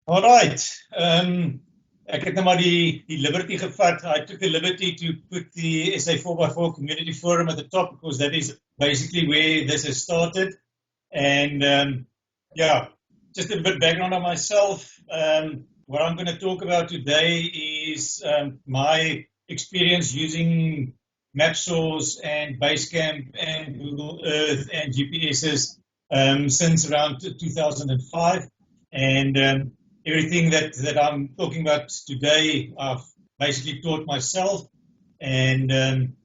Alright, ek het nou maar die liberty gevat. I took the liberty to put the SA 4x4 community forum at the top because that is basically where this has started. And yeah, just a bit background on myself. What I'm going to talk about today is my experience using MapSource and BaseCamp and Google Earth and GPSs since around 2005. And everything that I'm talking about today, I've basically taught myself. And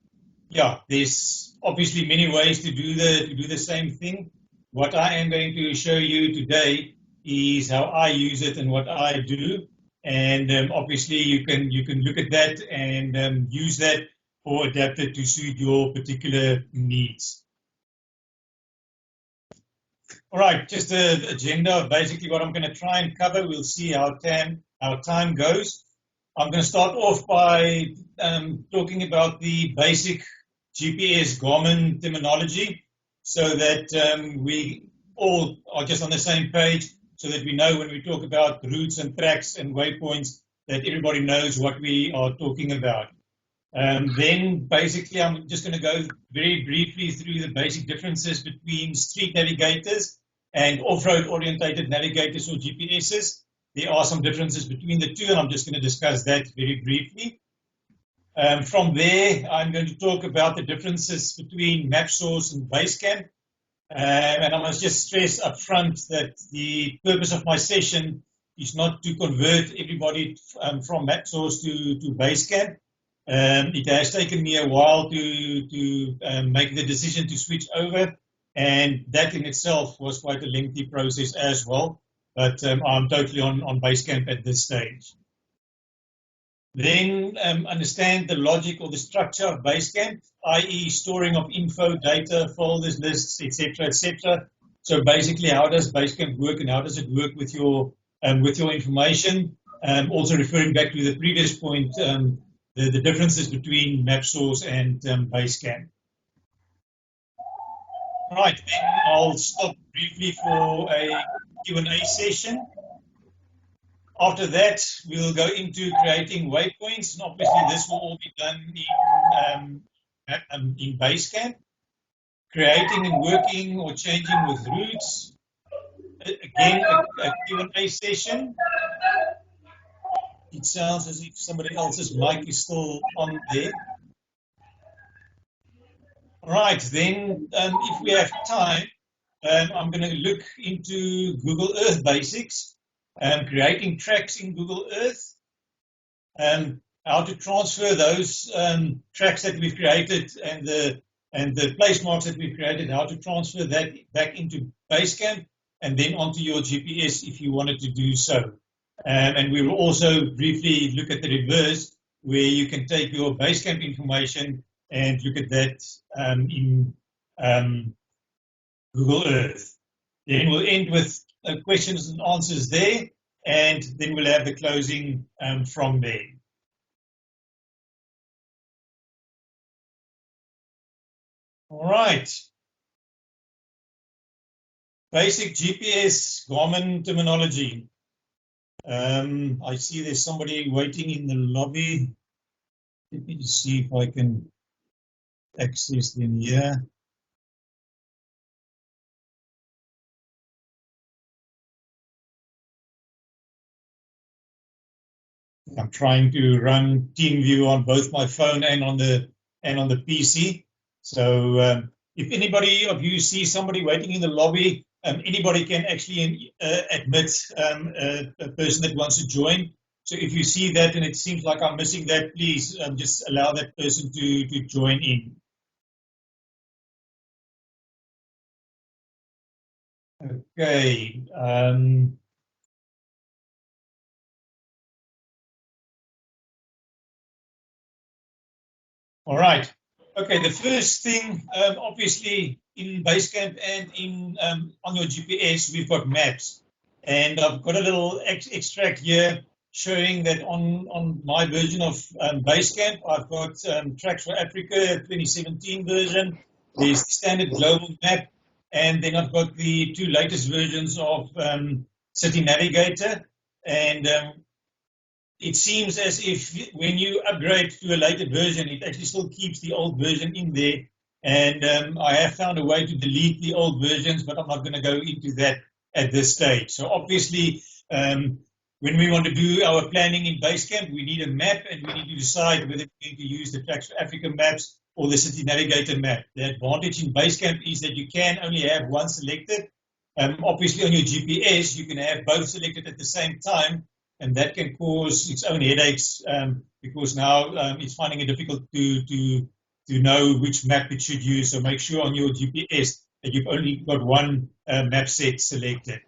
yeah, there's obviously many ways to do the same thing. What I am going to show you today is how I use it and what I do. And obviously you can look at that and use that or adapt it to suit your particular needs. All right, just the agenda of basically what I'm going to try and cover. We'll see how time goes. I'm going to start off by talking about the basic GPS Garmin terminology so that we all are just on the same page so that we know when we talk about routes and tracks and waypoints that everybody knows what we are talking about. Then basically I'm just going to go very briefly through the basic differences between street navigators and off-road orientated navigators or GPSs. There are some differences between the two, and I'm just going to discuss that very briefly. From there, I'm going to talk about the differences between MapSource and BaseCamp. And I must just stress up front that the purpose of my session is not to convert everybody from MapSource to BaseCamp. It has taken me a while to make the decision to switch over. And that in itself was quite a lengthy process as well. But I'm totally on BaseCamp at this stage. Then understand the logic or the structure of BaseCamp, i.e. storing of info, data, folders, lists, etc., etc. So basically, how does BaseCamp work and how does it work with your information? Also referring back to the previous point, the differences between MapSource and BaseCamp. Right, then I'll stop briefly for a Q&A session. After that, we'll go into creating waypoints, and obviously this will all be done in BaseCamp. Creating and working or changing with routes. Again, a Q&A session. It sounds as if somebody else's mic is still on there. Right, then if we have time, I'm going to look into Google Earth basics, creating tracks in Google Earth, how to transfer those tracks that we've created and the place marks that we've created, how to transfer that back into BaseCamp and then onto your GPS if you wanted to do so. And we will also briefly look at the reverse, where you can take your BaseCamp information and look at that in Google Earth. Then we'll end with questions and answers there, and then we'll have the closing from there. All right. Basic GPS Garmin terminology. I see there's somebody waiting in the lobby. Let me just see if I can access them here. I'm trying to run TeamView on both my phone and on the PC. So if anybody of you see somebody waiting in the lobby, anybody can actually admit a person that wants to join. So if you see that and it seems like I'm missing that, please just allow that person to join in. Okay. All right. Okay, the first thing, obviously, in BaseCamp and in on your GPS, we've got maps. And I've got a little extract here showing that on my version of BaseCamp, I've got Tracks for Africa 2017 version. There's the standard global map. And then I've got the two latest versions of City Navigator. and it seems as if when you upgrade to a later version, it actually still keeps the old version in there. And I have found a way to delete the old versions, but I'm not going to go into that at this stage. So obviously, when we want to do our planning in BaseCamp, we need a map, and we need to decide whether we're going to use the Tracks for Africa maps or the City Navigator map. The advantage in BaseCamp is that you can only have one selected. Obviously, on your GPS, you can have both selected at the same time, and that can cause its own headaches because now it's finding it difficult to know which map it should use. So make sure on your GPS that you've only got one map set selected.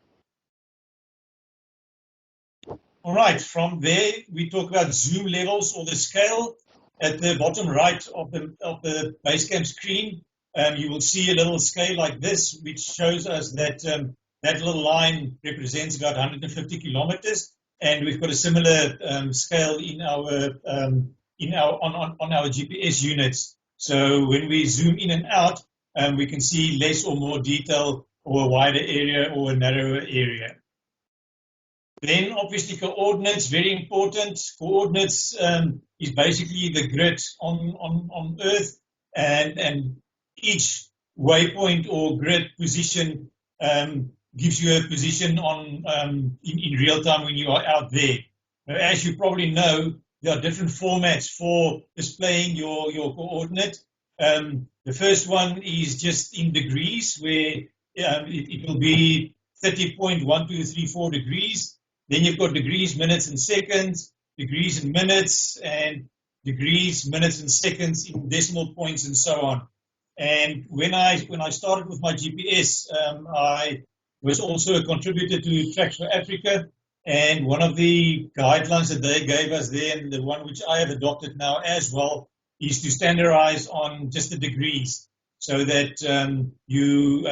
All right, from there we talk about zoom levels or the scale. At the bottom right of the BaseCamp screen, you will see a little scale like this, which shows us that that little line represents about 150 kilometers, and we've got a similar scale in our on our GPS units. So when we zoom in and out, we can see less or more detail, or a wider area or a narrower area. Then obviously coordinates, very important. Coordinates is basically the grid on Earth, and each waypoint or grid position gives you a position in real time when you are out there. Now, as you probably know, there are different formats for displaying your coordinate. The first one is just in degrees, where it will be 30.1234 degrees. Then you've got degrees, minutes, and seconds, degrees and minutes, and degrees, minutes, and seconds in decimal points, and so on. And when I started with my GPS, I was also a contributor to Tracks for Africa. And one of the guidelines that they gave us there, and the one which I have adopted now as well, is to standardize on just the degrees, so that you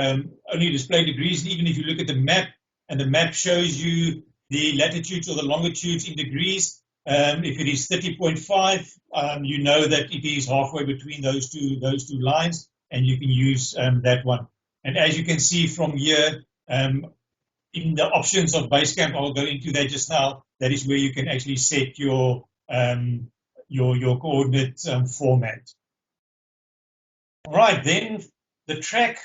only display degrees. And even if you look at the map, and the map shows you the latitudes or the longitudes in degrees, if it is 30.5, you know that it is halfway between those two lines, and you can use that one. And as you can see from here, in the options of BaseCamp, I'll go into that just now. That is where you can actually set your coordinate format. All right, then the track.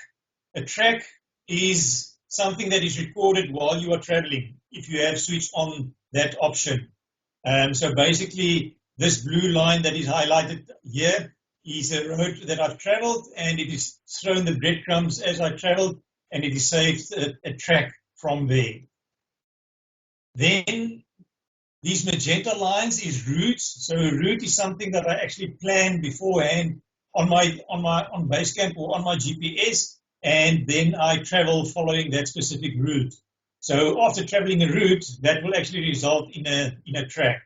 A track is something that is recorded while you are traveling, if you have switched on that option. So basically, this blue line that is highlighted here is a road that I've traveled, and it is thrown the breadcrumbs as I traveled, and it is saved a track from there. Then these magenta lines is routes. So a route is something that I actually planned beforehand on BaseCamp or on my GPS, and then I travel following that specific route. So after traveling a route, that will actually result in a track.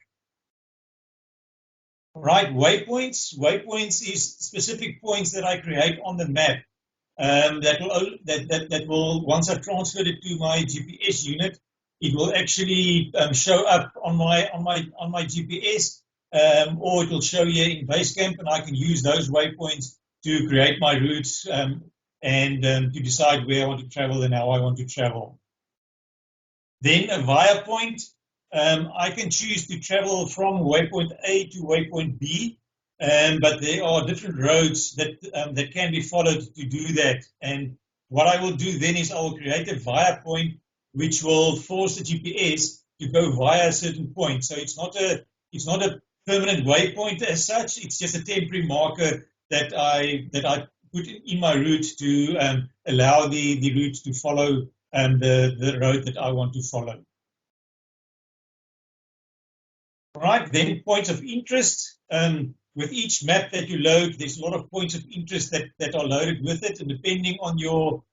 Right, waypoints. Waypoints is specific points that I create on the map. That will once I've transferred it to my GPS unit, it will actually show up on my GPS, or it will show here in BaseCamp, and I can use those waypoints to create my routes and to decide where I want to travel and how I want to travel. Then a via point. I can choose to travel from waypoint A to waypoint B, but there are different roads that can be followed to do that. And what I will do then is I will create a via point, which will force the GPS to go via a certain point. So it's not a permanent waypoint as such. It's just a temporary marker that I put in my route to allow the route to follow the road that I want to follow. Right, then points of interest. With each map that you load, there's a lot of points of interest that are loaded with it, and depending on your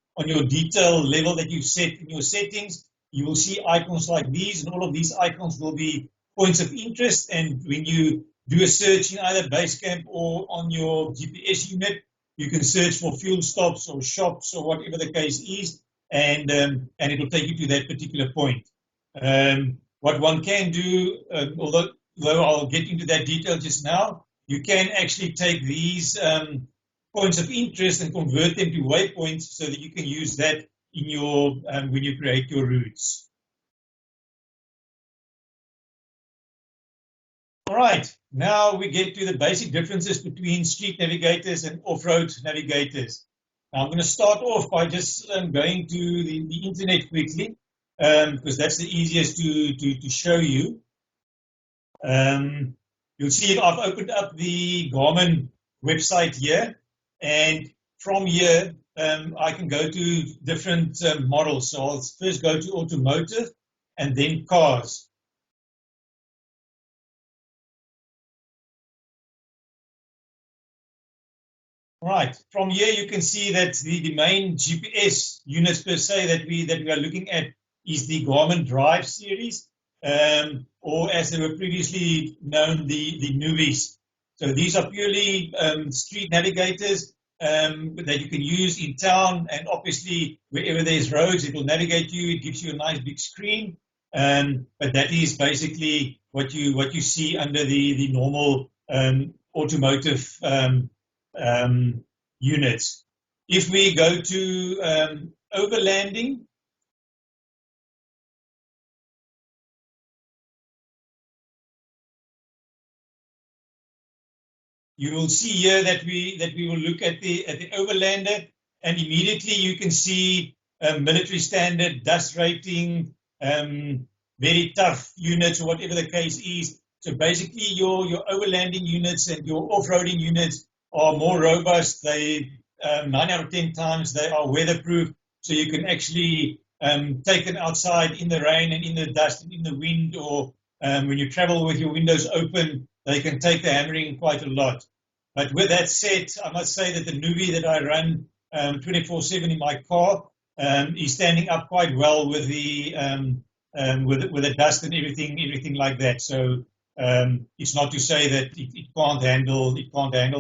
detail level that you set in your settings, you will see icons like these, and all of these icons will be points of interest. And when you do a search in either BaseCamp or on your GPS unit, you can search for fuel stops or shops or whatever the case is, and it will take you to that particular point. What one can do, although I'll get into that detail just now, you can actually take these points of interest and convert them to waypoints so that you can use that in your when you create your routes. All right, now we get to the basic differences between street navigators and off-road navigators. Now I'm going to start off by just going to the internet quickly, because that's the easiest to show you. You'll see I've opened up the Garmin website here, and from here I can go to different models. So I'll first go to automotive and then cars. Right. From here, you can see that the main GPS units per se that we are looking at is the Garmin Drive series, or as they were previously known, the Nuvis. So these are purely street navigators that you can use in town, and obviously wherever there's roads, it will navigate you. It gives you a nice big screen, but that is basically what you see under the normal automotive units. If we go to overlanding, you will see here that we will look at the overlander, and immediately you can see military standard, dust rating, very tough units, or whatever the case is. So basically, your overlanding units and your off-roading units are more robust. They 9 out of 10 times they are weatherproof, so you can actually take them outside in the rain and in the dust and in the wind, or when you travel with your windows open, they can take the hammering quite a lot. But with that said, I must say that the Nuvi that I run 24/7 in my car is standing up quite well with the dust and everything like that. So it's not to say that it can't handle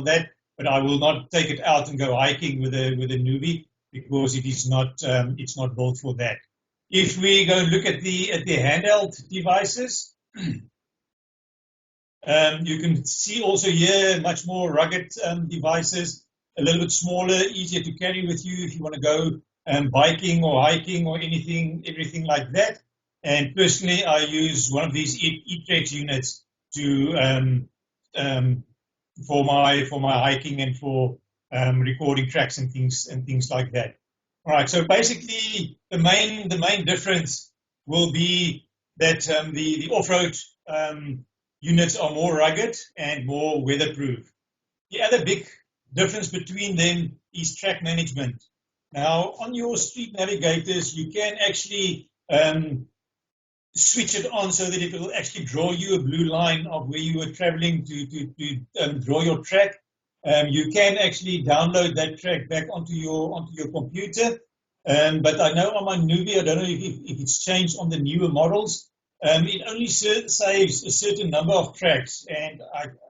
that, but I will not take it out and go hiking with a Nuvi, because it is not it's not built for that. If we go and look at the handheld devices, you can see also here much more rugged devices, a little bit smaller, easier to carry with you if you want to go biking or hiking or everything like that. And personally, I use one of these e-Trex units to for my hiking and for recording tracks and things like that. All right. So basically, the main difference will be that the off-road units are more rugged and more weatherproof. The other big difference between them is track management. Now, on your street navigators, you can actually switch it on so that it will actually draw you a blue line of where you were traveling to draw your track. You can actually download that track back onto your computer. But I know on my Nuvi, I don't know if it's changed on the newer models. It only saves a certain number of tracks, and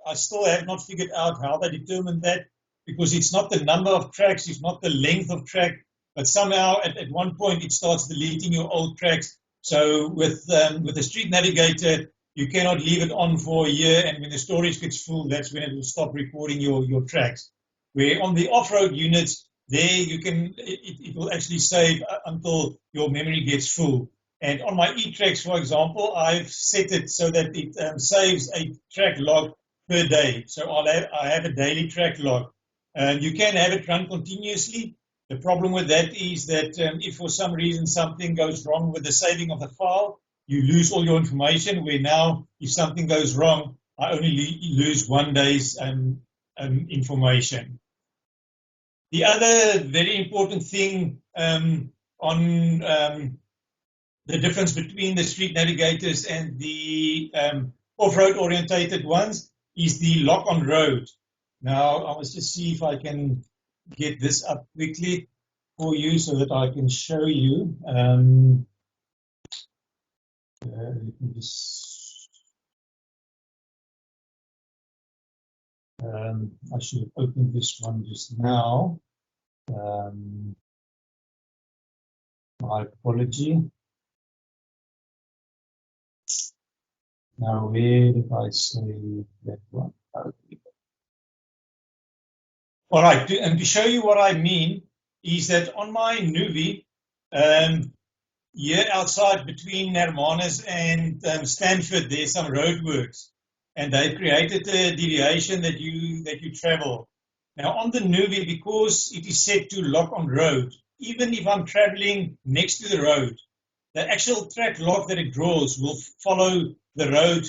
I still have not figured out how they determine that, because it's not the number of tracks, it's not the length of track, but somehow at one point it starts deleting your old tracks. So with the Street Navigator, you cannot leave it on for a year, and when the storage gets full, that's when it will stop recording your tracks. Where on the off-road units, there it will actually save until your memory gets full. And on my e-Trex, for example, I've set it so that it saves a track log per day. So I have a daily track log. You can have it run continuously. The problem with that is that if for some reason something goes wrong with the saving of the file, you lose all your information, where now if something goes wrong, I only lose 1 day's information. The other very important thing on the difference between the street navigators and the off-road orientated ones is the lock on road. Now, I must just see if I can get this up quickly for you so that I can show you. Let me just, I should have opened this one just now. My apology. Now, where did I say that one? All right, and to show you what I mean is that on my Nuvi, here outside between Hermanus and Stanford, there's some roadworks. and they've created a deviation that you travel. Now on the Nuvi, because it is set to lock on road, even if I'm traveling next to the road, the actual track lock that it draws will follow the road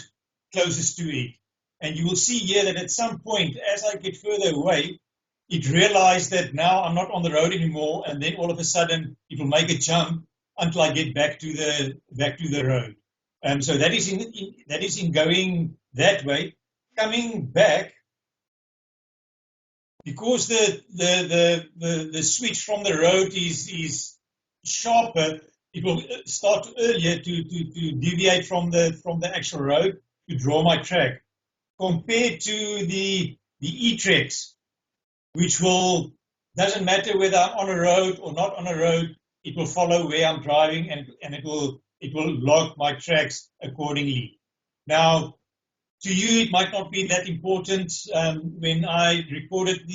closest to it. And you will see here that at some point, as I get further away, it realized that now I'm not on the road anymore, and then all of a sudden it will make a jump until I get back to the road. So that is in going that way. Coming back, because the switch from the road is sharper, it will start earlier to deviate from the actual road to draw my track, compared to the E-Trex, which doesn't matter whether I'm on a road or not on a road, it will follow where I'm driving, and it will log my tracks accordingly. Now, to you, it might not be that important. When I recorded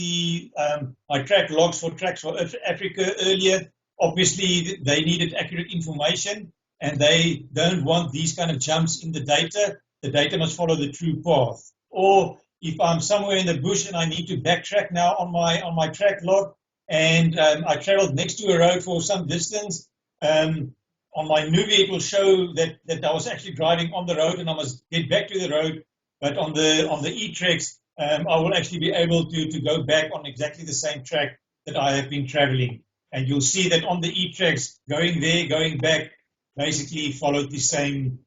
my track logs for Tracks for Africa earlier, obviously they needed accurate information, and they don't want these kind of jumps in the data. The data must follow the true path. Or if I'm somewhere in the bush and I need to backtrack now on my track log, and I traveled next to a road for some distance, on my Nuvi it will show that I was actually driving on the road and I must get back to the road. But on the E-Trex, I will actually be able to go back on exactly the same track that I have been traveling. And you'll see that on the E-Trex, going there, going back, basically followed the same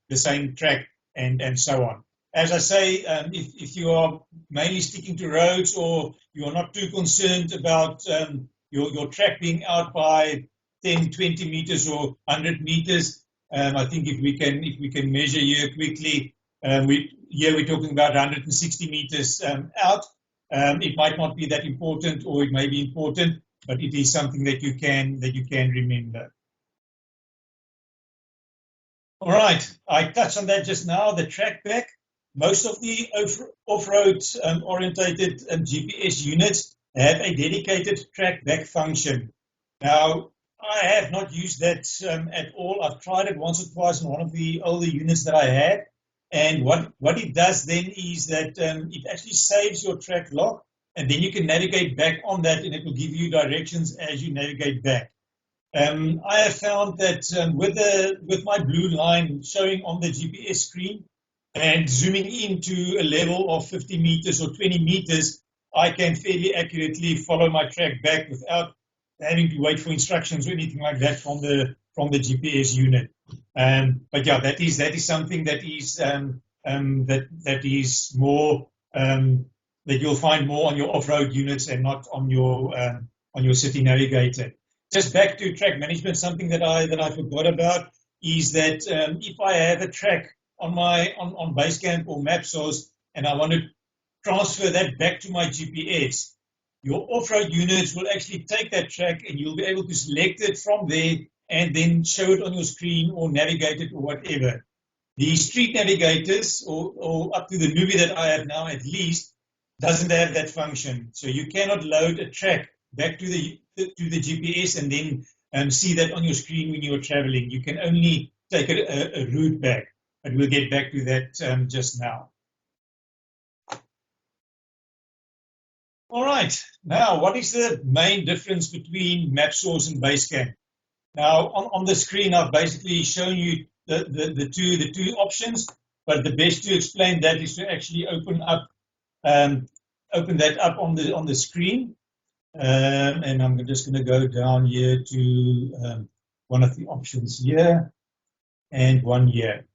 track and so on. As I say, if you are mainly sticking to roads, or you are not too concerned about your track being out by 10, 20 meters or 100 meters, I think if we can measure here quickly, we're talking about 160 meters out. It might not be that important, or it may be important, but it is something that you can remember. All right, I touched on that just now, the track back. Most of the off-road orientated GPS units have a dedicated track back function. Now, I have not used that at all. I've tried it once or twice on one of the older units that I had. And what it does then is that it actually saves your track log, and then you can navigate back on that, and it will give you directions as you navigate back. I have found that with my blue line showing on the GPS screen and zooming into a level of 50 meters or 20 meters, I can fairly accurately follow my track back without having to wait for instructions or anything like that from the GPS unit. But yeah, that is something that is more that you'll find more on your off-road units and not on your city navigator. Just back to track management, something that I forgot about is that if I have a track on BaseCamp or MapSource and I want to transfer that back to my GPS, your off-road units will actually take that track and you'll be able to select it from there and then show it on your screen or navigate it or whatever. The street navigators, or up to the Nuvi that I have now at least, doesn't have that function. So you cannot load a track back to the GPS and then see that on your screen when you're traveling. You can only take a route back, but we'll get back to that just now. All right, now what is the main difference between MapSource and BaseCamp? Now on the screen I've basically shown you the two options, but the best to explain that is to actually open that up on the screen. And I'm just going to go down here to one of the options here and one here.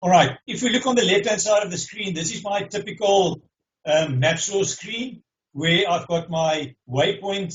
All right, if we look on the left-hand side of the screen, this is my typical MapSource screen, where I've got my waypoint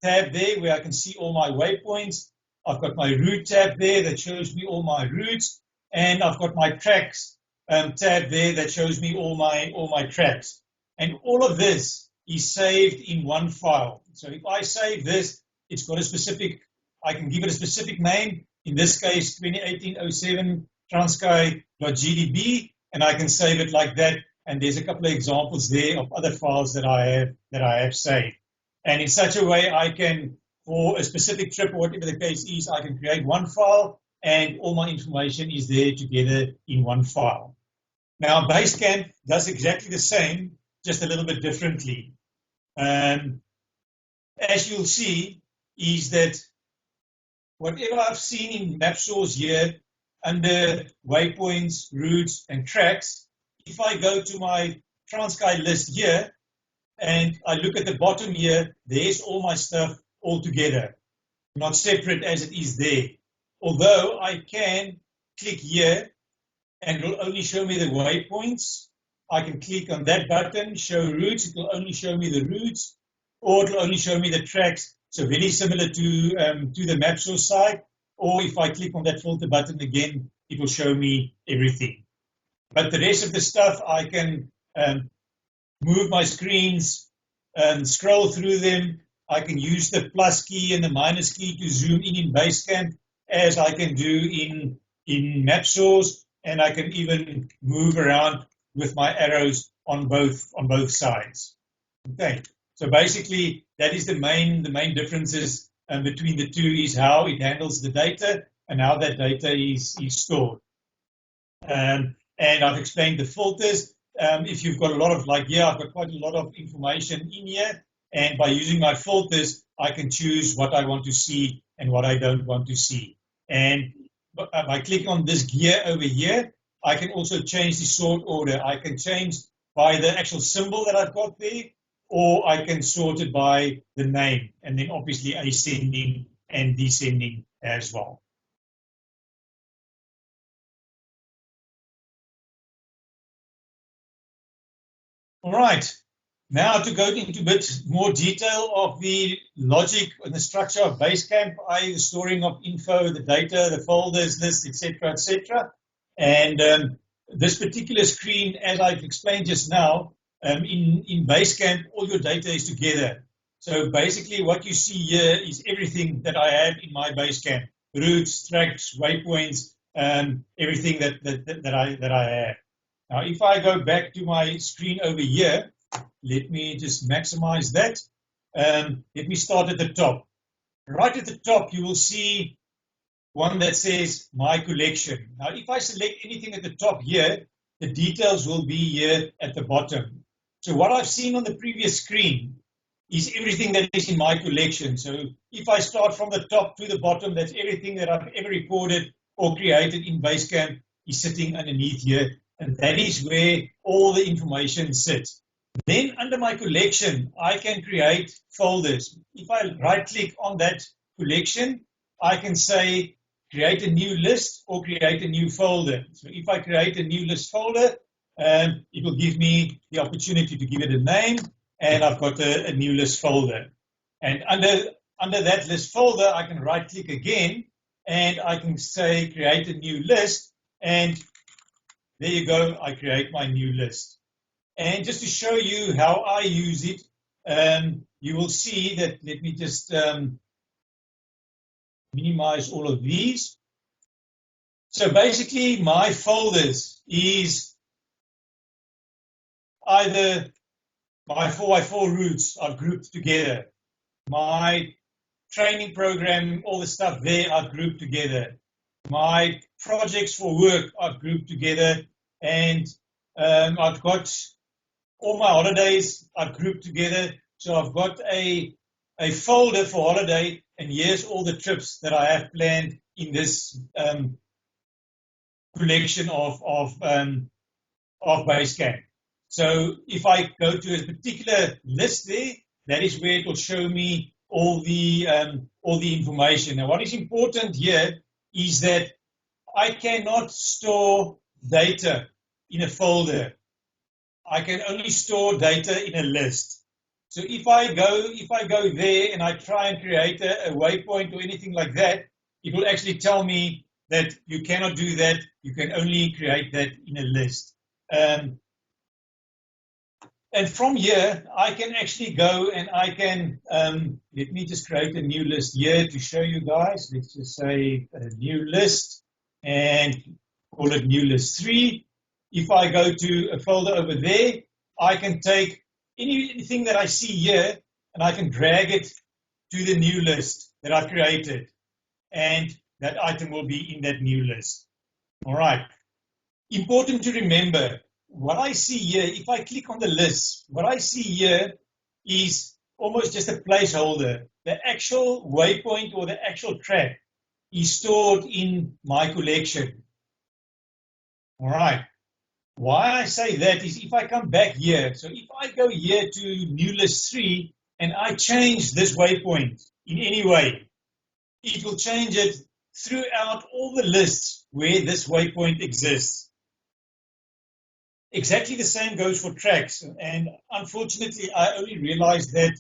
tab there, where I can see all my waypoints. I've got my route tab there that shows me all my routes, and I've got my tracks tab there that shows me all my tracks. And all of this is saved in one file. So if I save this, it's got a specific, I can give it a specific name, in this case 2018-07 Transkei.gdb, and I can save it like that. And there's a couple of examples there of other files that I have saved. And in such a way, I can, for a specific trip or whatever the case is, I can create one file and all my information is there together in one file. Now, BaseCamp does exactly the same, just a little bit differently. As you'll see, is that whatever I've seen in MapSource here, under waypoints, routes, and tracks, if I go to my Transky list here, and I look at the bottom here, there's all my stuff all together, not separate as it is there. Although I can click here, and it will only show me the waypoints. I can click on that button, show routes, it will only show me the routes, or it will only show me the tracks. So very similar to the MapSource side. Or if I click on that filter button again, it will show me everything. But the rest of the stuff, I can move my screens, scroll through them. I can use the plus key and the minus key to zoom in BaseCamp, as I can do in MapSource, and I can even move around with my arrows on both sides. Okay, so basically that is the main differences between the two, is how it handles the data and how that data is stored. And I've explained the filters. If you've got a lot of, like here, I've got quite a lot of information in here, and by using my filters, I can choose what I want to see and what I don't want to see. And by clicking on this gear over here, I can also change the sort order. I can change by the actual symbol that I've got there, or I can sort it by the name, and then obviously ascending and descending as well. All right, now to go into a bit more detail of the logic and the structure of BaseCamp, i.e. the storing of info, the data, the folders, lists, etc., etc. And this particular screen, as I've explained just now, in BaseCamp, all your data is together. So basically what you see here is everything that I have in my BaseCamp: routes, tracks, waypoints, everything that I have. Now, if I go back to my screen over here, let me just maximize that. Let me start at the top. Right at the top, you will see one that says My Collection. Now, if I select anything at the top here, the details will be here at the bottom. So what I've seen on the previous screen is everything that is in my collection. So if I start from the top to the bottom, that's everything that I've ever recorded or created in BaseCamp is sitting underneath here. And that is where all the information sits. Then under my collection, I can create folders. If I right-click on that collection, I can say create a new list or create a new folder. So if I create a new list folder, it will give me the opportunity to give it a name, and I've got a new list folder. And under that list folder, I can right-click again, and I can say create a new list, and there you go, I create my new list. And just to show you how I use it, you will see that, let me just minimize all of these. So basically my folders is either my 4x4 routes are grouped together, my training program, all the stuff there are grouped together, my projects for work are grouped together, and I've got all my holidays are grouped together. So I've got a folder for holiday, and here's all the trips that I have planned in this collection of BaseCamp. So if I go to a particular list there, that is where it will show me all the information. Now, what is important here is that I cannot store data in a folder. I can only store data in a list. So if I go there and I try and create a waypoint or anything like that, it will actually tell me that you cannot do that. You can only create that in a list. And from here, I can actually go and I can, let me just create a new list here to show you guys. Let's just say a new list and call it new list 3. If I go to a folder over there, I can take anything that I see here and I can drag it to the new list that I created. And that item will be in that new list. All right. Important to remember, what I see here, if I click on the list, what I see here is almost just a placeholder. The actual waypoint or the actual track is stored in my collection. All right. Why I say that is if I come back here, so if I go here to new list 3 and I change this waypoint in any way, it will change it throughout all the lists where this waypoint exists. Exactly the same goes for tracks. And unfortunately, I only realized that,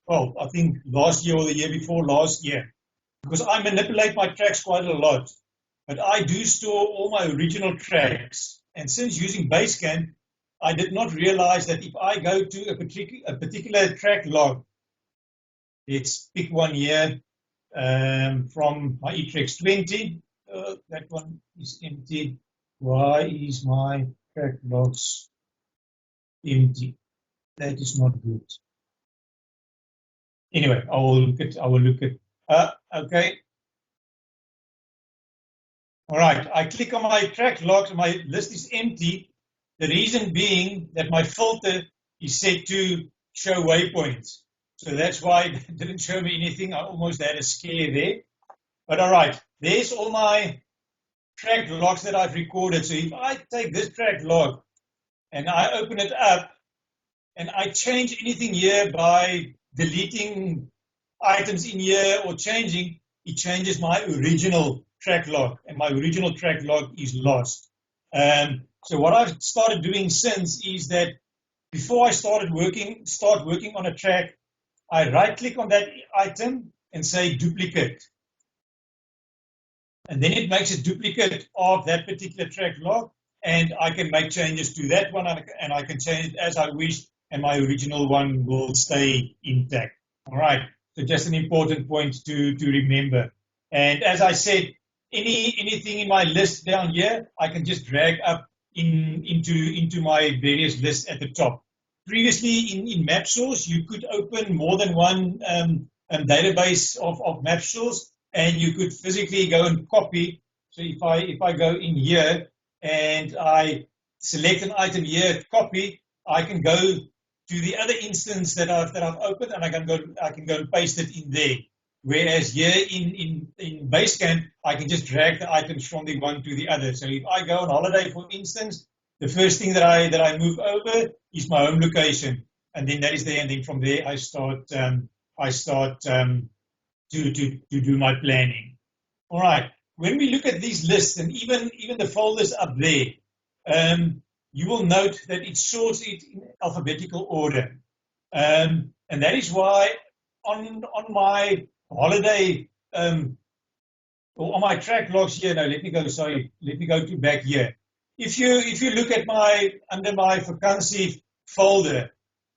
well, I think last year or the year before last year, because I manipulate my tracks quite a lot. But I do store all my original tracks. And since using BaseCamp, I did not realize that if I go to a particular track log, let's pick one here from my eTrex 20. That one is empty. Why is my track logs empty? That is not good. Anyway, I will look at, okay. All right, I click on my track logs and my list is empty. The reason being that my filter is set to show waypoints. So that's why it didn't show me anything. I almost had a scare there. But all right, there's all my track logs that I've recorded. So if I take this track log and I open it up and I change anything here by deleting items in here or changing, it changes my original track log, and my original track log is lost. So what I've started doing since is that before I start working on a track, I right click on that item and say duplicate. And then it makes a duplicate of that particular track log, and I can make changes to that one, and I can change it as I wish, and my original one will stay intact. All right, so just an important point to remember. And as I said, anything in my list down here, I can just drag up into my various lists at the top. Previously in MapSource, you could open more than one database of MapSource, and you could physically go and copy. So if I go in here and I select an item here, copy, I can go to the other instance that I've opened, and I can go and paste it in there. Whereas here in BaseCamp, I can just drag the items from the one to the other. So if I go on holiday, for instance, the first thing that I move over is my home location, and then that is there. And then from there, I start to do my planning. All right. When we look at these lists and even the folders up there, you will note that it sorts it in alphabetical order, and that is why on my holiday or on my track logs here. No, let me go to back here. If you look at under my vakansie folder,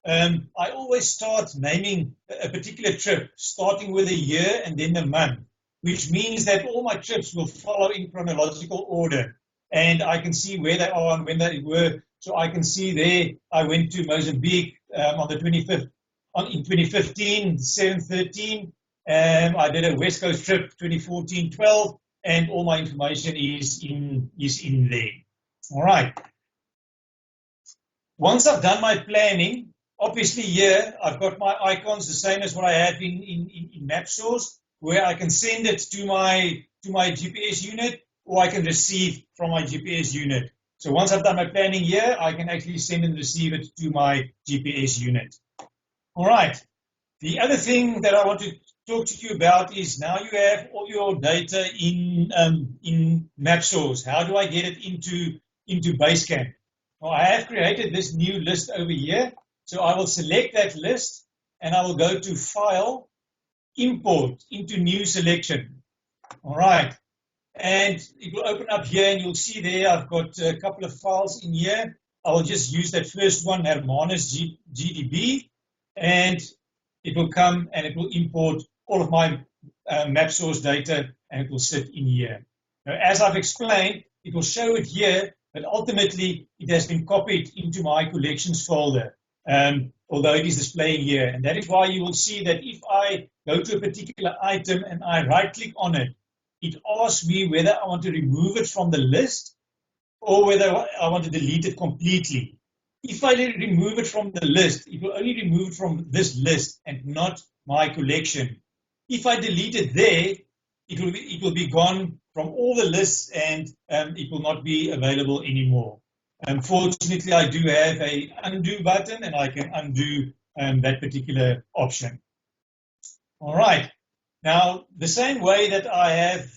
I always start naming a particular trip, starting with a year and then the month, which means that all my trips will follow in chronological order, and I can see where they are and when they were. So I can see there I went to Mozambique on the 25th in 2015, 7/13. I did a West Coast trip 2014-12, and all my information is in there. All right. Once I've done my planning, obviously here I've got my icons, the same as what I have in MapSource, where I can send it to my GPS unit, or I can receive from my GPS unit. So once I've done my planning here, I can actually send and receive it to my GPS unit. All right. The other thing that I want to talk to you about is now you have all your data in MapSource. How do I get it into BaseCamp? Well, I have created this new list over here. So I will select that list and I will go to File, Import into New Selection. All right. And it will open up here and you'll see there I've got a couple of files in here. I will just use that first one, Hermanus GDB, and it will come and it will import all of my MapSource data, and it will sit in here. Now, as I've explained, it will show it here, but ultimately it has been copied into my collections folder, although it is displaying here. And that is why you will see that if I go to a particular item and I right-click on it, it asks me whether I want to remove it from the list or whether I want to delete it completely. If I remove it from the list, it will only remove it from this list and not my collection. If I delete it there, it will be gone from all the lists, and it will not be available anymore. Unfortunately, I do have a undo button, and I can undo that particular option. All right. Now, the same way that I have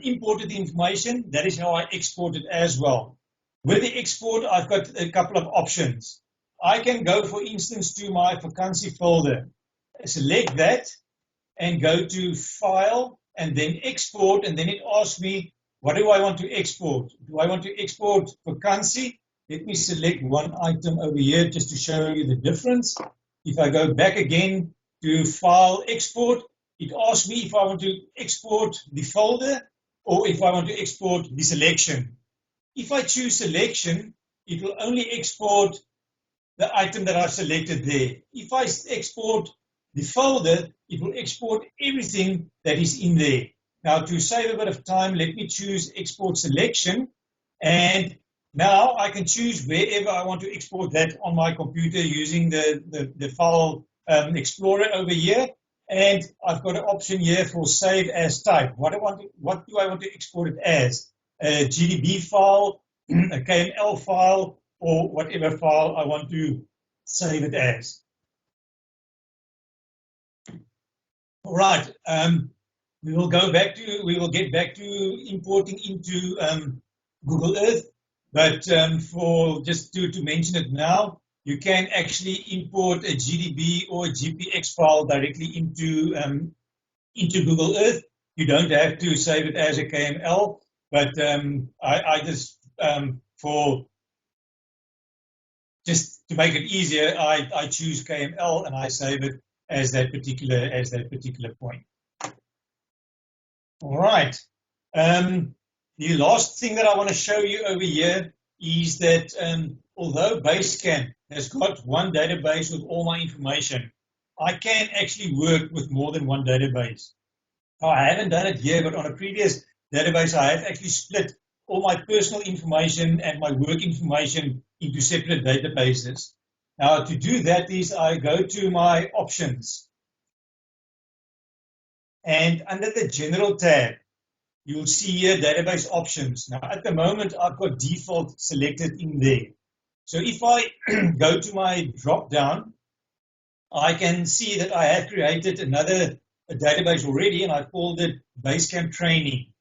imported the information, that is how I export it as well. With the export, I've got a couple of options. I can go, for instance, to my vacancy folder, select that, and go to File, and then Export, and then it asks me, what do I want to export? Do I want to export vacancy? Let me select one item over here just to show you the difference. If I go back again to File, Export, it asks me if I want to export the folder or if I want to export the selection. If I choose selection, it will only export the item that I've selected there. If I export the folder, it will export everything that is in there. Now, to save a bit of time, let me choose export selection, and now I can choose wherever I want to export that on my computer using the file explorer over here. And I've got an option here for save as type. What do I want to export it as? A GDB file, a KML file, or whatever file I want to save it as. All right. We will get back to importing into Google Earth, but for just to mention it now, you can actually import a GDB or a GPX file directly into Google Earth. You don't have to save it as a KML, but I just for just to make it easier, I choose KML and I save it as that particular point. All right. The last thing that I want to show you over here is that although BaseCamp has got one database with all my information, I can actually work with more than one database. Now, I haven't done it here, but on a previous database, I have actually split all my personal information and my work information into separate databases. Now, to do that is I go to my options. And under the General tab, you'll see here database options. Now, at the moment, I've got default selected in there. So if I go to my drop-down, I can see that I have created a database already, and I've called it BaseCamp Training.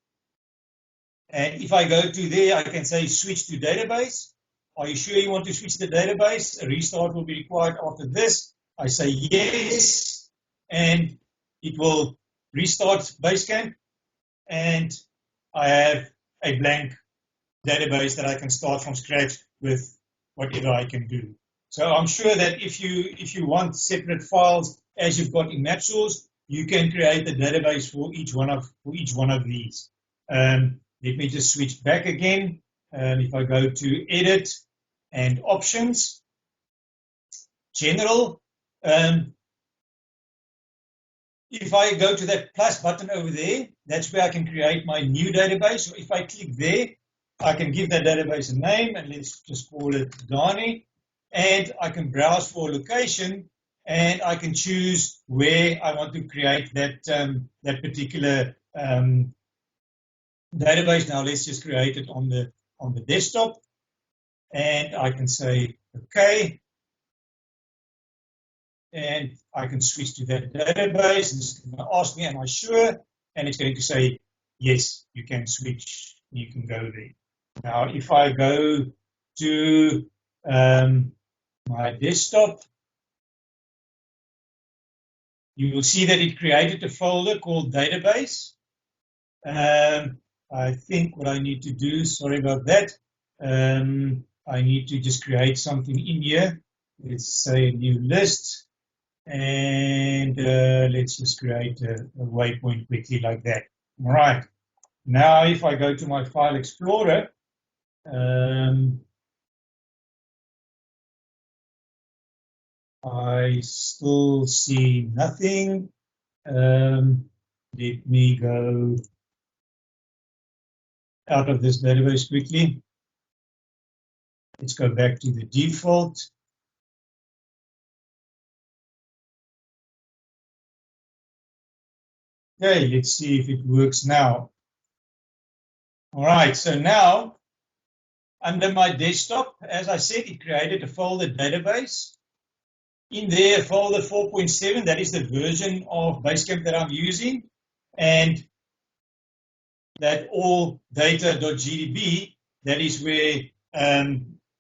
And if I go to there, I can say switch to database. Are you sure you want to switch to the database? A restart will be required after this. I say yes, and it will restart BaseCamp, and I have a blank database that I can start from scratch with whatever I can do. So I'm sure that if you want separate files as you've got in MapSource, you can create the database for each one of these. Let me just switch back again. If I go to Edit and Options, General, if I go to that plus button over there, that's where I can create my new database. So if I click there, I can give that database a name, and let's just call it Dani. And I can browse for a location, and I can choose where I want to create that particular database. Now let's just create it on the desktop, and I can say OK, and I can switch to that database. And it's going to ask me, am I sure? And it's going to say yes, you can switch, you can go there. Now if I go to my desktop, you will see that it created a folder called database. I think what I need to do, sorry about that, I need to just create something in here. Let's say a new list, and let's just create a waypoint quickly like that. All right. Now if I go to my file explorer, I still see nothing. Let me go out of this database quickly. Let's go back to the default. Okay, let's see if it works now. All right, so now under my desktop, as I said, it created a folder database. In there, folder 4.7, that is the version of BaseCamp that I'm using, and that all data.gdb, that is where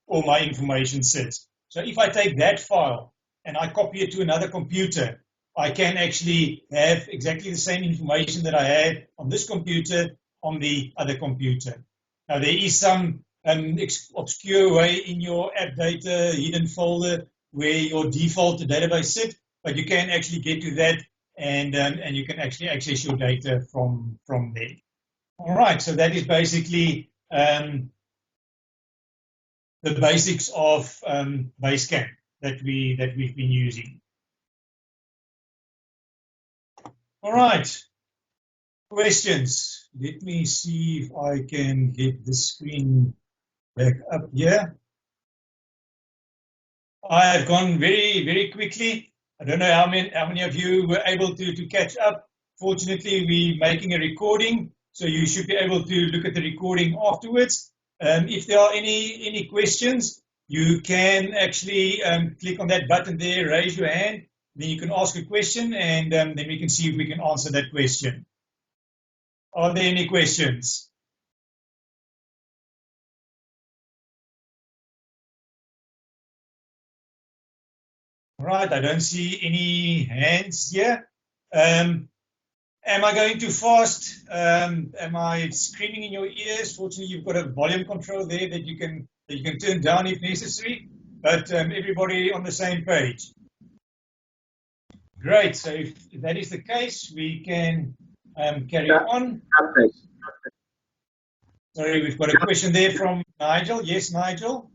all my information sits. So if I take that file and I copy it to another computer, I can actually have exactly the same information that I had on this computer on the other computer. Now, there is some obscure way in your app data hidden folder where your default database sits, but you can actually get to that, and you can actually access your data from there. All right, so that is basically the basics of BaseCamp that we've been using. All right, questions. Let me see if I can get the screen back up here. I have gone very, very quickly. I don't know how many of you were able to catch up. Fortunately, we're making a recording, so you should be able to look at the recording afterwards. If there are any questions, you can actually click on that button there, raise your hand, then you can ask a question, and then we can see if we can answer that question. Are there any questions? All right, I don't see any hands here. Am I going too fast? Am I screaming in your ears? Fortunately, you've got a volume control there that you can turn down if necessary. But everybody on the same page. Great. So if that is the case, we can carry on. Sorry, we've got a question there from Nigel. Yes, Nigel.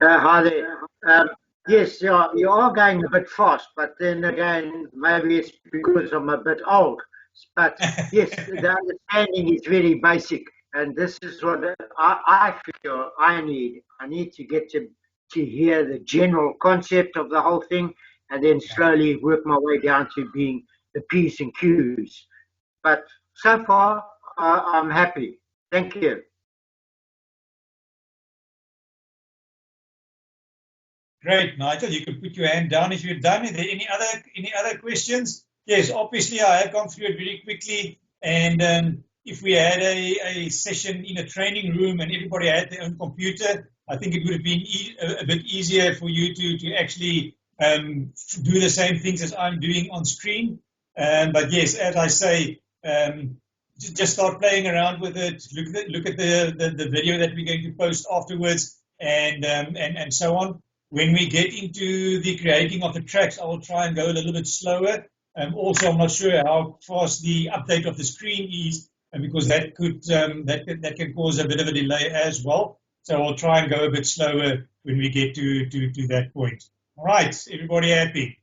Hi there. Yes, you are going a bit fast, but then again, maybe it's because I'm a bit old. But yes, the understanding is very basic, and this is what I feel I need. I need to get to hear the general concept of the whole thing, and then slowly work my way down to being the P's and Q's. But so far, I'm happy. Thank you. Great, Nigel. You can put your hand down if you're done. Are there any other questions? Yes, obviously I have gone through it very quickly, and if we had a session in a training room and everybody had their own computer, I think it would have been a bit easier for you to actually do the same things as I'm doing on screen. But yes, as I say, just start playing around with it. Look at the video that we're going to post afterwards, and so on. When we get into the creating of the tracks, I will try and go a little bit slower. Also, I'm not sure how fast the update of the screen is, because that can cause a bit of a delay as well. So I'll try and go a bit slower when we get to that point. All right, everybody happy?